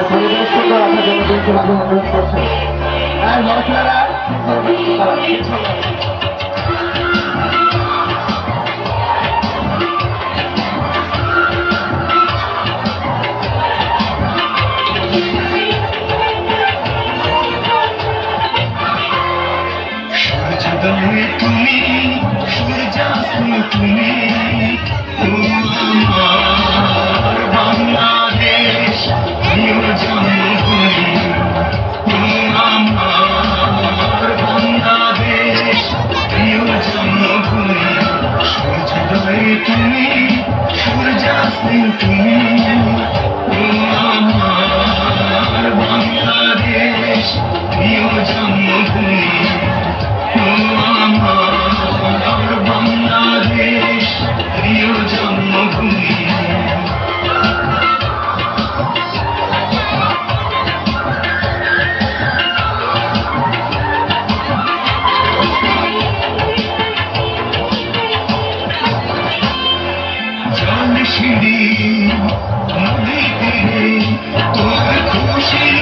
পরিবেশ সুন্দর রাখার জন্য কিন্তু অনুরোধ করছেন। আর বড় ছেলেরা তুমি সূর্যাস্ত তুমি আমার বাংলাদেশ প্রিয় জন্মভূমি আমার বাংলাদেশ প্রিয় জন্মভূমি সূর্যোদয় তুমি সূর্যাস্ত তুমি আমার বাংলাদেশ প্রিয় জন্মভূমি আমার বাংলাদেশ প্রিয় জন্মভূমি জল সিঁড়ি নদী তীরে তোর খুশি